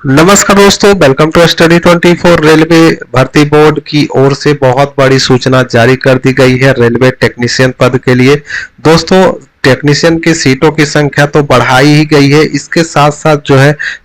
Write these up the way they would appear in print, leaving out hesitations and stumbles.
नमस्कार दोस्तों, welcome to study 24। Railway भर्ती बोर्ड की ओर से बहुत बड़ी सूचना जारी कर दी गई है रेलवे टेक्नीशियन पद के लिए। दोस्तों, टेक्नीशियन की सीटों की संख्या तो बढ़ाई ही गई है, इसके साथ साथ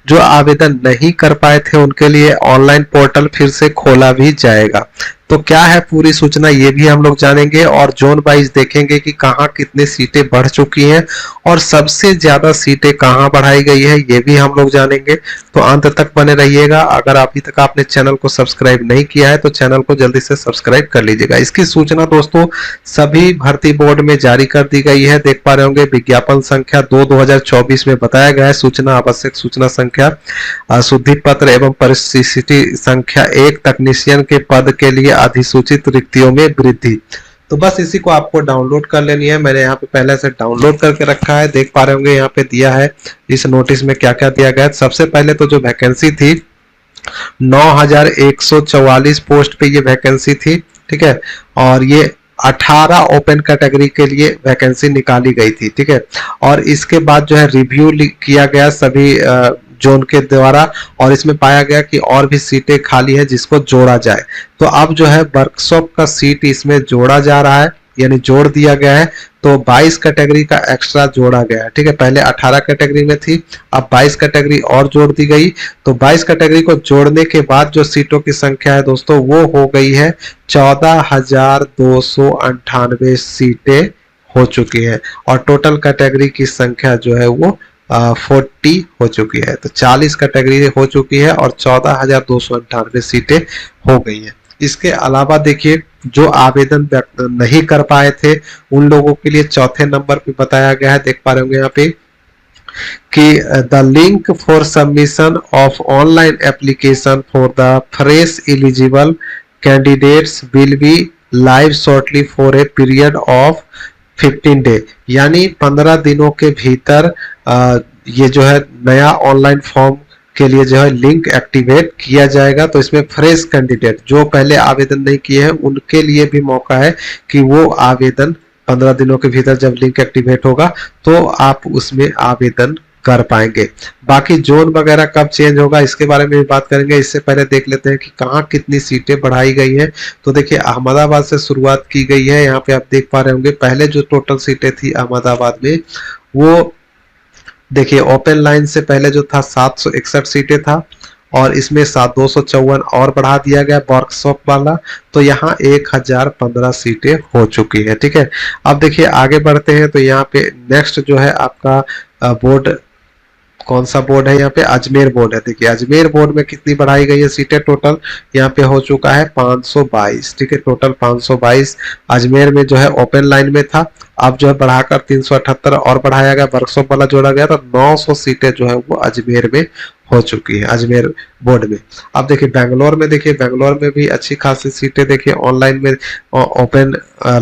जो आवेदन नहीं कर पाए थे उनके लिए ऑनलाइन पोर्टल फिर से खोला भी जाएगा। तो क्या है पूरी सूचना, ये भी हम लोग जानेंगे और जोन वाइज देखेंगे कि कहाँ कितनी सीटें बढ़ चुकी हैं और सबसे ज्यादा सीटें कहाँ बढ़ाई गई है, ये भी हम लोग जानेंगे। तो अंत तक बने रहिएगा। अगर अभी तक आपने चैनल को सब्सक्राइब नहीं किया है तो चैनल को जल्दी से सब्सक्राइब कर लीजिएगा। इसकी सूचना दोस्तों सभी भर्ती बोर्ड में जारी कर दी गई है। देख पा रहे होंगे विज्ञापन संख्या 2/2024 में बताया गया है। सूचना आवश्यक सूचना संख्या शुद्धि पत्र एवं परिस्थिति संख्या 1 तकनीशियन के पद के लिए अधिसूचित रिक्तियों में वृद्धि। तो बस इसी को आपको डाउनलोड कर लेनी है। मैंने यहाँ पे पहले से डाउनलोड करके रखा है। देख पा रहे होंगे यहाँ पे दिया है इस नोटिस में क्या क्या दिया गया है। सबसे पहले तो जो वैकेंसी थी 9144 पोस्ट पे ये वैकेंसी थी, ठीक है। और ये 18 ओपन कैटेगरी के लिए वैकेंसी निकाली गई थी, ठीक है। और इसके बाद जो है रिव्यू किया गया सभी जोन के द्वारा और इसमें पाया गया कि और भी सीटें खाली है जिसको जोड़ा जाए। तो अब जो है वर्कशॉप का सीट इसमें जोड़ा जा रहा है, यानी जोड़ दिया गया है। तो 22 कैटेगरी का एक्स्ट्रा जोड़ा गया है, ठीक है। पहले 18 कैटेगरी में थी, अब 22 कैटेगरी और जोड़ दी गई। तो 22 कैटेगरी को जोड़ने के बाद जो सीटों की संख्या है दोस्तों वो हो गई है 14,298 सीटें हो चुकी है। और टोटल कैटेगरी की संख्या जो है वो 40 हो चुकी है। तो 40 कैटेगरी हो चुकी है और 14,298 सीटें हो गई है। इसके अलावा देखिए जो आवेदन नहीं कर पाए थे उन लोगों के लिए चौथे नंबर पे बताया गया है। देख पा रहे होंगे यहाँ पे कि the link for submission of online application for the fresh eligible candidates will be live shortly for a period of 15 day, यानी 15 दिनों के भीतर ये जो है नया ऑनलाइन फॉर्म के लिए जो है लिंक एक्टिवेट किया जाएगा। तो इसमें फ्रेश कैंडिडेट जो पहले आवेदन नहीं किए हैं उनके लिए भी मौका है कि वो आवेदन 15 दिनों के भीतर जब लिंक एक्टिवेट होगा तो आप उसमें आवेदन कर पाएंगे। बाकी जोन वगैरह कब चेंज होगा इसके बारे में भी बात करेंगे। इससे पहले देख लेते हैं कि कहाँ कितनी सीटें बढ़ाई गई हैं। तो देखिए अहमदाबाद से शुरुआत की गई है। यहाँ पे आप देख पा रहे होंगे पहले जो टोटल सीटें थी अहमदाबाद में वो देखिए ओपन लाइन से पहले जो था 761 सीटें था और इसमें 254 और बढ़ा दिया गया वर्कशॉप वाला। तो यहाँ 1015 सीटें हो चुकी है, ठीक है। अब देखिए आगे बढ़ते हैं तो यहाँ पे नेक्स्ट जो है आपका बोर्ड कौन सा बोर्ड है, यहाँ पे अजमेर बोर्ड है। देखिए अजमेर बोर्ड में कितनी बढ़ाई गई है सीटें, टोटल यहाँ पे हो चुका है 522, ठीक है। टोटल 522 अजमेर में जो है ओपन लाइन में था, अब जो है बढ़ाकर 378 और बढ़ाया गया, वर्कशॉप वाला जोड़ा गया। तो 900 सीटें जो है वो अजमेर में हो चुकी है अजमेर बोर्ड में। अब देखिए बेंगलोर में, देखिए बेंगलोर में भी अच्छी खासी सीटें देखिए ऑनलाइन में ओपन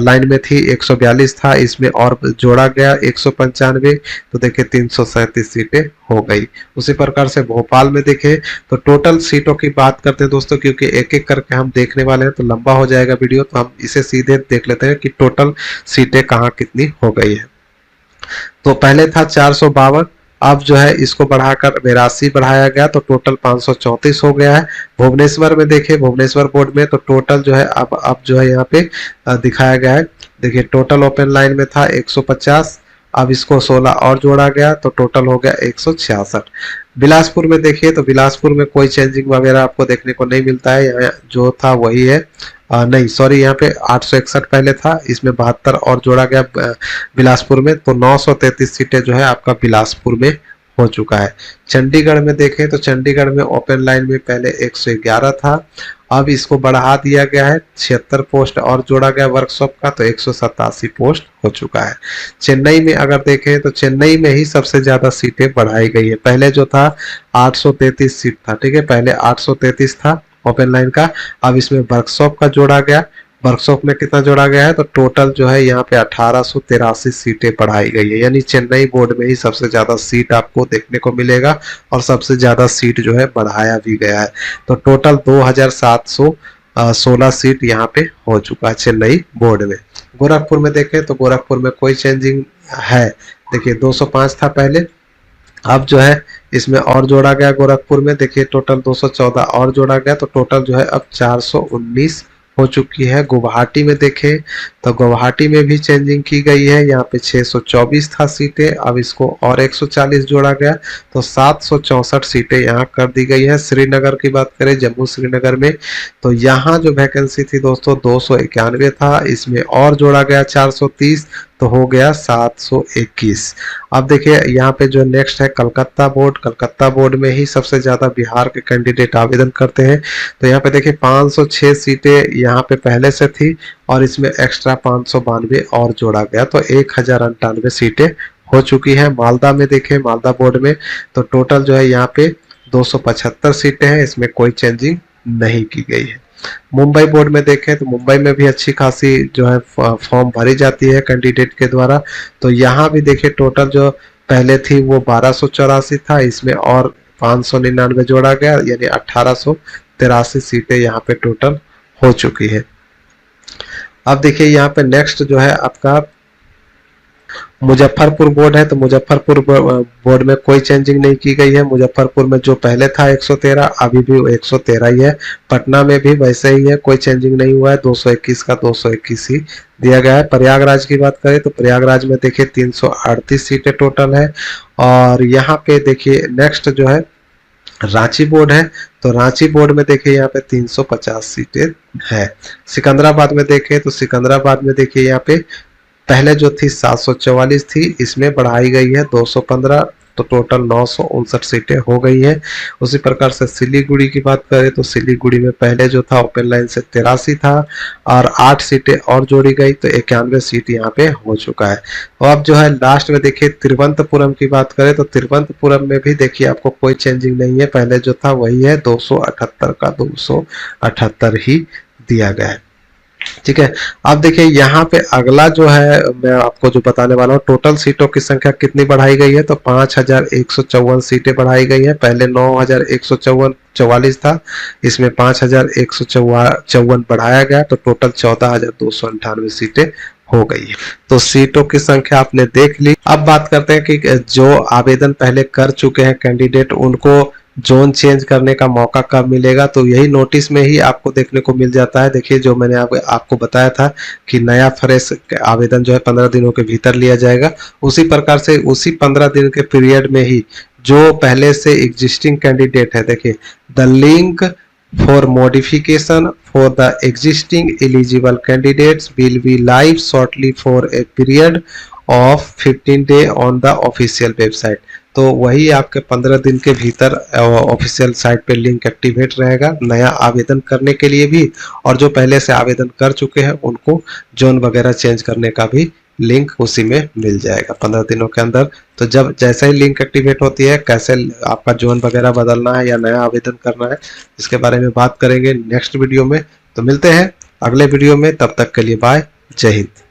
लाइन में थी 142 था, इसमें और जोड़ा गया 195। तो देखिए 337 सीटें हो गई। उसी प्रकार से भोपाल में देखें तो टोटल सीटों की बात करते हैं दोस्तों, क्योंकि एक एक करके हम देखने वाले हैं तो लंबा हो जाएगा वीडियो, तो हम इसे सीधे देख लेते हैं कि टोटल सीटें कहाँ कितनी हो गई है। तो पहले था 452, अब जो है इसको बढ़ाकर 82 बढ़ाया गया तो टोटल 534 हो गया है। भुवनेश्वर में देखिए भुवनेश्वर बोर्ड में तो टोटल जो है अब जो है यहाँ पे दिखाया गया है। देखिए टोटल ओपन लाइन में था 150, अब इसको 16 और जोड़ा गया तो टोटल हो गया 166। बिलासपुर में देखिए तो बिलासपुर में कोई चेंजिंग वगैरह आपको देखने को नहीं मिलता है, यहाँ जो था वही है। नहीं सॉरी, यहाँ पे 861 पहले था, इसमें 72 और जोड़ा गया बिलासपुर में। तो 933 सीटें जो है आपका बिलासपुर में हो चुका है। चंडीगढ़ में देखें तो चंडीगढ़ में ओपन लाइन में पहले 111 था, अब इसको बढ़ा दिया गया है 76 पोस्ट और जोड़ा गया वर्कशॉप का, तो 187 पोस्ट हो चुका है। चेन्नई में अगर देखें तो चेन्नई में ही सबसे ज्यादा सीटें बढ़ाई गई है। पहले जो था 833 सीट था, ठीक है, पहले 833 था ओपन लाइन का, अब इसमें वर्कशॉप का जोड़ा गया। वर्कशॉप में कितना जोड़ा गया है तो टोटल जो है यहाँ पे 1883 सीटें बढ़ाई गई है, यानी चेन्नई बोर्ड में ही सबसे ज्यादा सीट आपको देखने को मिलेगा और सबसे ज्यादा सीट जो है बढ़ाया भी गया है। तो टोटल 2716 सीट यहाँ पे हो चुका है चेन्नई बोर्ड में। गोरखपुर में देखें तो गोरखपुर में कोई चेंजिंग है, देखिए 205 था पहले, अब जो है इसमें और जोड़ा गया, गोरखपुर में देखिए टोटल 214 और जोड़ा गया, तो टोटल जो है अब 419 हो चुकी है। गुवाहाटी में देखें तो गुवाहाटी में भी चेंजिंग की गई है, यहाँ पे 624 था सीटें, अब इसको और 140 जोड़ा गया तो 764 सीटें यहाँ कर दी गई है। श्रीनगर की बात करें, जम्मू श्रीनगर में, तो यहाँ जो वैकेंसी थी दोस्तों 291 था, इसमें और जोड़ा गया 430 तो हो गया 721। अब देखिए यहाँ पे जो नेक्स्ट है कलकत्ता बोर्ड, कलकत्ता बोर्ड में ही सबसे ज्यादा बिहार के कैंडिडेट आवेदन करते हैं। तो यहाँ पे देखिए 506 सीटें यहाँ पे पहले से थी और इसमें एक्स्ट्रा 592 और जोड़ा गया तो 1098 सीटें हो चुकी है। मालदा में देखें, मालदा बोर्ड में तो टोटल जो है यहाँ पे 275 सीटें हैं, इसमें कोई चेंजिंग नहीं की गई है। मुंबई बोर्ड में देखें तो मुंबई में भी अच्छी खासी जो है फॉर्म भरी जाती है कैंडिडेट के द्वारा, तो यहाँ भी देखिए टोटल जो पहले थी वो 1284 था, इसमें और 599 जोड़ा गया यानी 1883 सीटें यहाँ पे टोटल हो चुकी है। अब देखिए यहाँ पे नेक्स्ट जो है आपका मुजफ्फरपुर बोर्ड है, तो मुजफ्फरपुर बोर्ड में कोई चेंजिंग नहीं की गई है। मुजफ्फरपुर में जो पहले था 113 अभी भी 113 ही है। पटना में भी वैसे ही है, कोई चेंजिंग नहीं हुआ है, 221 का 221 ही दिया गया है। प्रयागराज की बात करें तो प्रयागराज में देखिए 338 सीटें टोटल है। और यहाँ पे देखिए नेक्स्ट जो है रांची बोर्ड है, तो रांची बोर्ड में देखिए यहाँ पे 350 सीटें है। सिकंदराबाद में देखें तो सिकंदराबाद में देखिए यहाँ पे पहले जो थी 744 थी, इसमें बढ़ाई गई है 215 तो टोटल 959 सीटें हो गई है। उसी प्रकार से सिलीगुड़ी की बात करें तो सिलीगुड़ी में पहले जो था ओपन लाइन से 83 था और 8 सीटें और जोड़ी गई तो 91 सीट यहाँ पे हो चुका है। और अब जो है लास्ट में देखिए तिरुवनंतपुरम की बात करें तो तिरुवनंतपुरम में भी देखिए आपको कोई चेंजिंग नहीं है, पहले जो था वही है, 278 का 278 ही दिया गया है। ठीक है। अब देखिए यहाँ पे अगला जो है मैं आपको जो बताने वाला हूँ, टोटल सीटों की संख्या कितनी बढ़ाई गई है, तो 5154 सीटें बढ़ाई गई है। पहले 9144 था, इसमें 5154 बढ़ाया गया तो टोटल 14298 सीटें हो गई है। तो सीटों की संख्या आपने देख ली। अब बात करते हैं कि जो आवेदन पहले कर चुके हैं कैंडिडेट उनको जोन चेंज करने का मौका कब मिलेगा, तो यही नोटिस में ही आपको देखने को मिल जाता है। देखिए जो मैंने आपको बताया था कि नया फ्रेश आवेदन जो है 15 दिनों के भीतर लिया जाएगा, उसी प्रकार से उसी 15 दिन के पीरियड में ही जो पहले से एग्जिस्टिंग कैंडिडेट है, देखिए the link for modification for the existing eligible candidates will be live shortly for a period of 15 day on the official website। तो वही आपके 15 दिन के भीतर ऑफिशियल साइट पे लिंक एक्टिवेट रहेगा नया आवेदन करने के लिए भी, और जो पहले से आवेदन कर चुके हैं उनको जोन वगैरह चेंज करने का भी लिंक उसी में मिल जाएगा 15 दिनों के अंदर। तो जब जैसे ही लिंक एक्टिवेट होती है, कैसे आपका जोन वगैरह बदलना है या नया आवेदन करना है, इसके बारे में बात करेंगे नेक्स्ट वीडियो में। तो मिलते हैं अगले वीडियो में, तब तक के लिए बाय, जय हिंद।